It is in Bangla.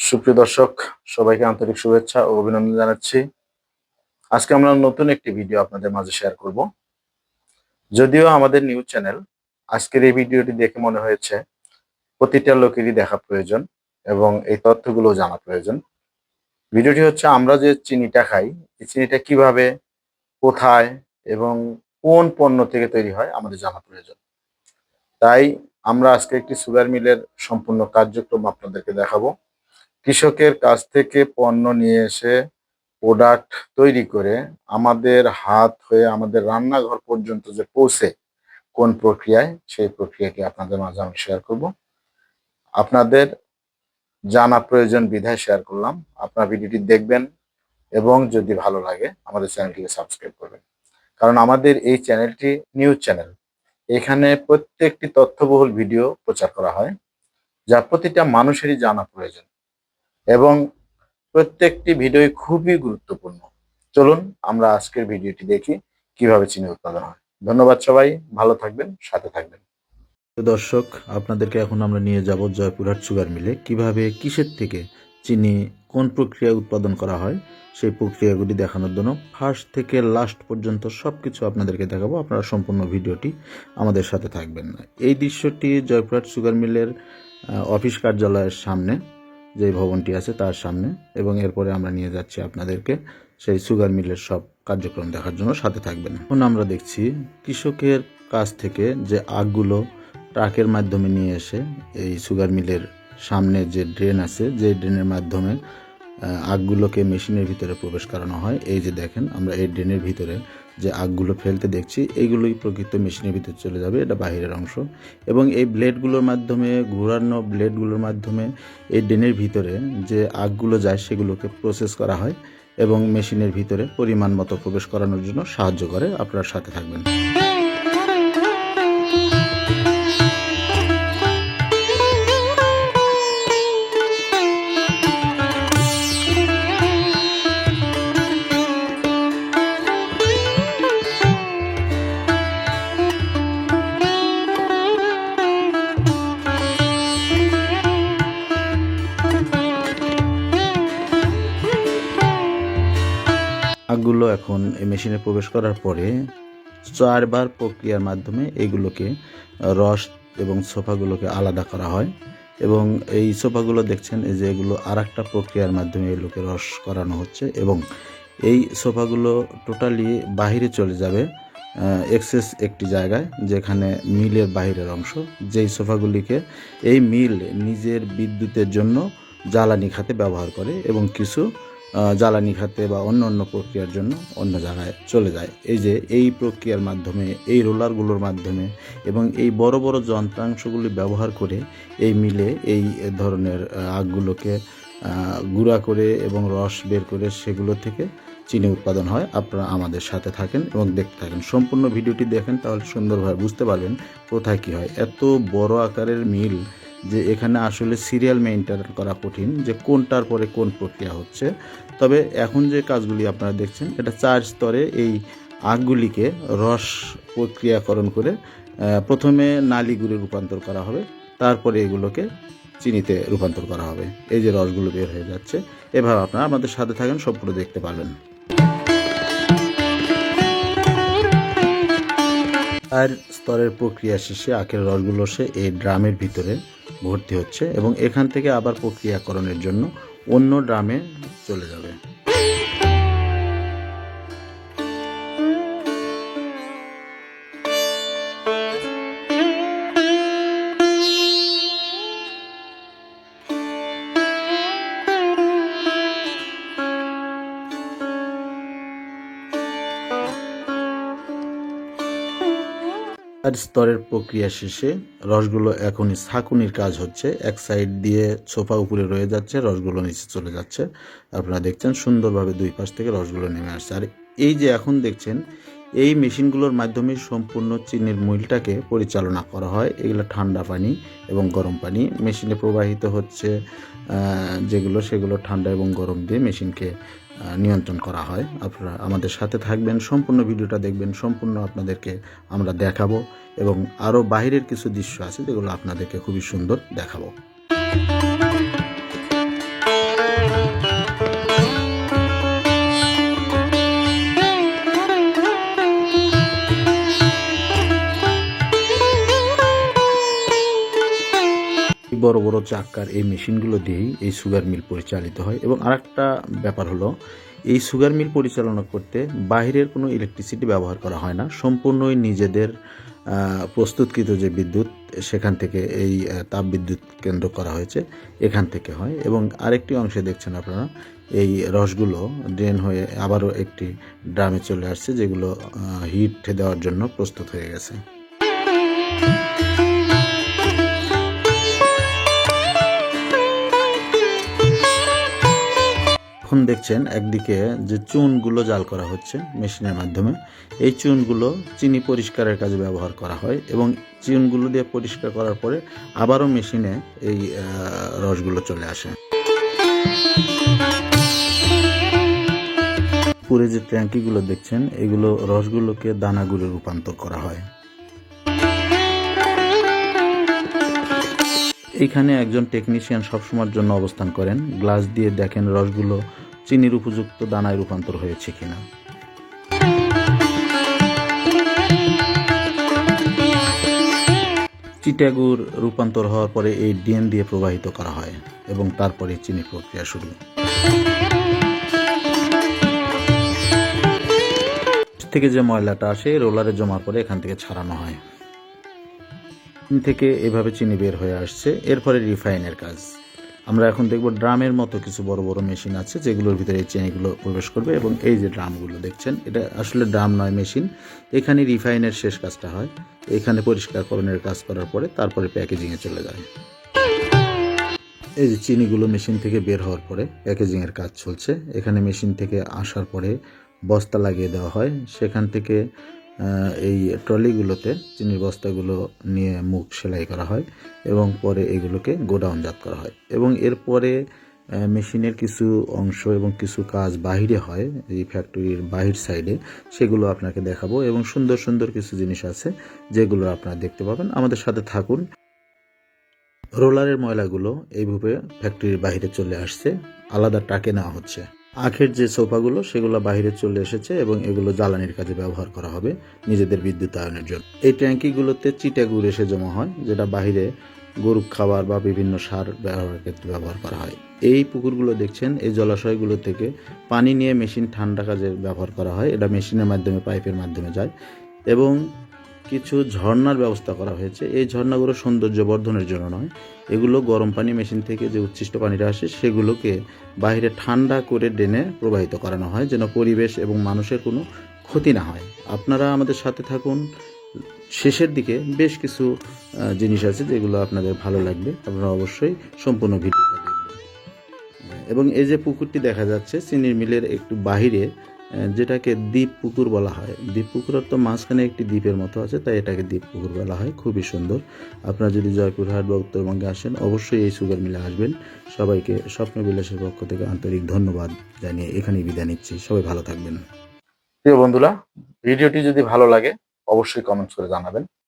সুপ্রিয় দর্শক, সবাইকে আন্তরিক শুভেচ্ছা ও অভিনন্দন জানাচ্ছি। আজকে আমরা নতুন একটি ভিডিও আপনাদের মাঝে শেয়ার করব। যদিও আমাদের নিউজ চ্যানেল, আজকের এই ভিডিওটি দেখে মনে হয়েছে প্রতিটা লোকেরই দেখা প্রয়োজন এবং এই তথ্যগুলো জানা প্রয়োজন। ভিডিওটি হচ্ছে আমরা যে চিনিটা খাই, এই চিনিটা কিভাবে, কোথায় এবং কোন পণ্য থেকে তৈরি হয় আমাদের জানা প্রয়োজন। তাই আমরা আজকে একটি সুগার মিলের সম্পূর্ণ কার্যক্রম আপনাদেরকে দেখাবো। কৃষকের কাছ থেকে পণ্য নিয়ে এসে প্রোডাক্ট তৈরি করে আমাদের হাত হয়ে আমাদের রান্নাঘর পর্যন্ত যে পৌঁছে কোন প্রক্রিয়ায়, সেই প্রক্রিয়াটি আপনাদের মাঝে আমি শেয়ার করব। আপনাদের জানা প্রয়োজন বিধায় শেয়ার করলাম। আপনার ভিডিওটি দেখবেন এবং যদি ভালো লাগে আমাদের চ্যানেলটিকে সাবস্ক্রাইব করবেন, কারণ আমাদের এই চ্যানেলটি নিউজ চ্যানেল। এখানে প্রত্যেকটি তথ্যবহুল ভিডিও প্রচার করা হয় যা প্রতিটা মানুষেরই জানা প্রয়োজন এবং প্রত্যেকটি ভিডিওই খুবই গুরুত্বপূর্ণ। চলুন আমরা আজকের ভিডিওটি দেখি কিভাবে চিনি উৎপাদন হয়। ধন্যবাদ সবাই, ভালো থাকবেন, সাথে থাকবেন। দর্শক, আপনাদেরকে এখন আমরা নিয়ে যাব জয়পুরহাট সুগার মিলে। কিভাবে, কিসের থেকে চিনি, কোন প্রক্রিয়ায় উৎপাদন করা হয় সেই প্রক্রিয়াগুলি দেখানোর জন্য ফার্স্ট থেকে লাস্ট পর্যন্ত সব কিছু আপনাদেরকে দেখাবো। আপনারা সম্পূর্ণ ভিডিওটি আমাদের সাথে থাকবেন। এই দৃশ্যটি জয়পুরহাট সুগার মিলের অফিস কার্যালয়ের সামনে, যে ভবনটি আছে তার সামনে, এবং এরপরে আমরা নিয়ে যাচ্ছি আপনাদেরকে সেই সুগার মিলের সব কার্যক্রম দেখার জন্য। সাথে থাকবেন। এখন আমরা দেখছি কৃষকের কাছ থেকে যে আগগুলো ট্রাকের মাধ্যমে নিয়ে এসে এই সুগার মিলের সামনে যে ড্রেন আছে, যে ড্রেনের মাধ্যমে আগগুলোকে মেশিনের ভিতরে প্রবেশ করানো হয়। এই যে দেখেন, আমরা এই ড্রেনের ভিতরে যে আগগুলো ফেলতে দেখছি, এইগুলোই প্রকৃত মেশিনের ভিতরে চলে যাবে। এটা বাহিরের অংশ, এবং এই ব্লেডগুলোর মাধ্যমে, ঘোরানো ব্লেডগুলোর মাধ্যমে এই ড্রেনের ভিতরে যে আগগুলো যায় সেগুলোকে প্রসেস করা হয় এবং মেশিনের ভিতরে পরিমাণ মতো প্রবেশ করানোর জন্য সাহায্য করে। আপনারা সাথে থাকবেন। আগগুলো এখন এই মেশিনে প্রবেশ করার পরে 4 বার প্রক্রিয়ার মাধ্যমে এইগুলোকে, রস এবং সোফাগুলোকে আলাদা করা হয়। এবং এই সোফাগুলো দেখছেন, এই যে এগুলো আর একটা প্রক্রিয়ার মাধ্যমে এগুলোকে রস করানো হচ্ছে, এবং এই সোফাগুলো টোটালি বাহিরে চলে যাবে এক্সেস একটি জায়গায়, যেখানে মিলের বাহিরের অংশ। যেই সোফাগুলিকে এই মিল নিজের বিদ্যুতের জন্য জ্বালানি খাতে ব্যবহার করে এবং কিছু জ্বালানি খাতে বা অন্য অন্য প্রক্রিয়ার জন্য অন্য জায়গায় চলে যায়। এই যে এই প্রক্রিয়ার মাধ্যমে, এই রোলারগুলোর মাধ্যমে এবং এই বড় বড় যন্ত্রাংশগুলি ব্যবহার করে এই মিলে এই ধরনের আগগুলোকে গুঁড়া করে এবং রস বের করে সেগুলো থেকে চিনি উৎপাদন হয়। আপনারা আমাদের সাথে থাকেন এবং দেখতে থাকেন। সম্পূর্ণ ভিডিওটি দেখেন, তাহলে সুন্দরভাবে বুঝতে পারবেন কোথায় কী হয়। এত বড় আকারের মিল যে এখানে আসলে সিরিয়াল মেইনটেইন করা কঠিন, যে কোনটার পরে কোন প্রক্রিয়া হচ্ছে। তবে এখন যে কাজগুলি আপনারা দেখছেন, এটা 4 স্তরে এই আগগুলিকে রস প্রক্রিয়াকরণ করে প্রথমে নালি গুঁড়ে রূপান্তর করা হবে, তারপরে এগুলোকে চিনিতে রূপান্তর করা হবে। এই যে রসগুলো বের হয়ে যাচ্ছে, এভাবে আপনারা আমাদের সাথে থাকেন, সম্পূর্ণ দেখতে পারবেন। আর স্তরের প্রক্রিয়া শেষে আখের রসগুলো সে এই ড্রামের ভিতরে ভর্তি হচ্ছে এবং এখান থেকে আবার প্রক্রিয়াকরণের জন্য অন্য ড্রামে চলে যাবে। আর স্তরের প্রক্রিয়া শেষে রসগুলো এখন ছাঁকুনির কাজ হচ্ছে। এক সাইড দিয়ে সোফা উপরে রয়ে যাচ্ছে, রসগুলো নিচে চলে যাচ্ছে। আপনারা দেখছেন সুন্দরভাবে দুই পাশ থেকে রসগুলো নেমে আসছে। আর এই যে এখন দেখছেন, এই মেশিনগুলোর মাধ্যমে সম্পূর্ণ চিনির মিলটাকে পরিচালনা করা হয়। এগুলো ঠান্ডা পানি এবং গরম পানি মেশিনে প্রবাহিত হচ্ছে, সেগুলো ঠান্ডা এবং গরম দিয়ে মেশিনকে নিয়ন্ত্রণ করা হয়। আপনারা আমাদের সাথে থাকবেন, সম্পূর্ণ ভিডিওটা দেখবেন। সম্পূর্ণ আপনাদেরকে আমরা দেখাবো এবং আরও বাহিরের কিছু দৃশ্য আছে যেগুলো আপনাদেরকে খুবই সুন্দর দেখাবো। বড় বড় চাক্কার এই মেশিনগুলো দিয়েই এই সুগার মিল পরিচালিত হয়। এবং আরেকটা ব্যাপার হলো, এই সুগার মিল পরিচালনা করতে বাহিরের কোনো ইলেকট্রিসিটি ব্যবহার করা হয় না, সম্পূর্ণই নিজেদের প্রস্তুতকৃত যে বিদ্যুৎ সেখান থেকে এই তাপবিদ্যুৎ কেন্দ্র করা হয়েছে, এখান থেকে হয়। এবং আরেকটি অংশে দেখছেন আপনারা এই রসগুলো ড্রেন হয়ে আবারও একটি ড্রামে চলে আসছে, যেগুলো হিট দেওয়ার জন্য প্রস্তুত হয়ে গেছে। এখন দেখছেন একদিকে যে চুনগুলো জাল করা হচ্ছে মেশিনের মাধ্যমে। এই চুনগুলো চিনি পরিষ্কারের কাজে ব্যবহার করা হয় এবং চুনগুলো দিয়ে পরিষ্কার করার পরে আবারও মেশিনে এই রসগুলো চলে আসে। পুরে যে ট্যাঙ্কিগুলো দেখছেন, এগুলো রসগুলোকে দানাগুলো রূপান্তর করা হয়। এইখানে একজন টেকনিশিয়ান সবসময়ের জন্য অবস্থান করেন, গ্লাস দিয়ে দেখেন রসগুলো চিনির উপযুক্ত দানায় রূপান্তর হয়েছে কিনা। চিটাগুড় রূপান্তর হওয়ার পরে এই ডিএন দিয়ে প্রবাহিত করা হয় এবং তারপরে চিনি প্রক্রিয়া শুরু। থেকে যে ময়লাটা আসে রোলারে জমার পরে এখান থেকে ছাড়ানো হয়। থেকে এভাবে চিনি বের হয়ে আসছে। এরপরে রিফাইনের কাজ আমরা এখন দেখব। ড্রামের মতো কিছু বড় বড় মেশিন আছে যেগুলোর ভিতরে এই চিনিগুলো প্রবেশ করবে এবং এই যে ড্রামগুলো দেখছেন, এটা আসলে ড্রাম নয়, মেশিন। এখানে রিফাইনের শেষ কাজটা হয়। এখানে পরিষ্কারকরণের কাজ করার পরে তারপরে প্যাকেজিংয়ে চলে যায়। এই যে চিনিগুলো মেশিন থেকে বের হওয়ার পরে প্যাকেজিংয়ের কাজ চলছে। এখানে মেশিন থেকে আসার পরে বস্তা লাগিয়ে দেওয়া হয়। সেখান থেকে এই ট্রলিগুলোতে চিনির বস্তাগুলো নিয়ে মুখ সেলাই করা হয় এবং পরে এগুলোকে গোডাউনজাত করা হয়। এবং এরপরে মেশিনের কিছু অংশ এবং কিছু কাজ বাহিরে হয়, এই ফ্যাক্টরির বাহির সাইডে, সেগুলো আপনাকে দেখাবো। এবং সুন্দর সুন্দর কিছু জিনিস আছে যেগুলো আপনারা দেখতে পাবেন। আমাদের সাথে থাকুন। রোলারের ময়লাগুলো এইভাবে ফ্যাক্টরির বাইরে চলে আসছে, আলাদা ট্রাকে নেওয়া হচ্ছে। আখের যে সোফাগুলো সেগুলো বাইরে চলে এসেছে এবং এগুলো জ্বালানির কাজে ব্যবহার করা হবে নিজেদের বিদ্যুতায়নের জন্য। এই ট্যাঙ্কিগুলোতে চিটাগুড় এসে জমা হয়, যেটা বাইরে গরু খাবার বা বিভিন্ন সার ব্যবহারের ক্ষেত্রে ব্যবহার করা হয়। এই পুকুরগুলো দেখছেন, এই জলাশয়গুলো থেকে পানি নিয়ে মেশিন ঠান্ডা কাজে ব্যবহার করা হয়। এটা মেশিনের মাধ্যমে, পাইপের মাধ্যমে যায়। এবং কিছু ঝর্ণার ব্যবস্থা করা হয়েছে। এই ঝর্ণাগুলো সৌন্দর্য বর্ধনের জন্য নয়, এগুলো গরম পানি মেশিন থেকে যে উচ্ছিষ্ট পানিটা আসে সেগুলোকে বাইরে ঠান্ডা করে ড্রেনে প্রবাহিত করানো হয়, যেন পরিবেশ এবং মানুষের কোনো ক্ষতি না হয়। আপনারা আমাদের সাথে থাকুন। শেষের দিকে বেশ কিছু জিনিস আছে যেগুলো আপনাদের ভালো লাগবে, আপনারা অবশ্যই সম্পূর্ণ ভিডিওটা দেখবেন। এবং এই যে পুকুরটি দেখা যাচ্ছে চিনির মিলের একটু বাহিরে, যেটাকে দ্বীপ পুকুর বলা হয়। দ্বীপ পুকুরের তো মাঝখানে একটি দ্বীপের মতো আছে, তাই এটাকে দ্বীপ পুকুর বলা হয়। খুবই সুন্দর। আপনারা যদি জয়পুরহাট বা উত্তরবঙ্গে আসেন অবশ্যই এই সুগার মিলে আসবেন। সবাইকে স্বপ্ন বিলাসের পক্ষ থেকে আন্তরিক ধন্যবাদ জানিয়ে এখানেই বিদায় নিচ্ছি। সবাই ভালো থাকবেন। প্রিয় বন্ধুরা, ভিডিওটি যদি ভালো লাগে অবশ্যই কমেন্টস করে জানাবেন।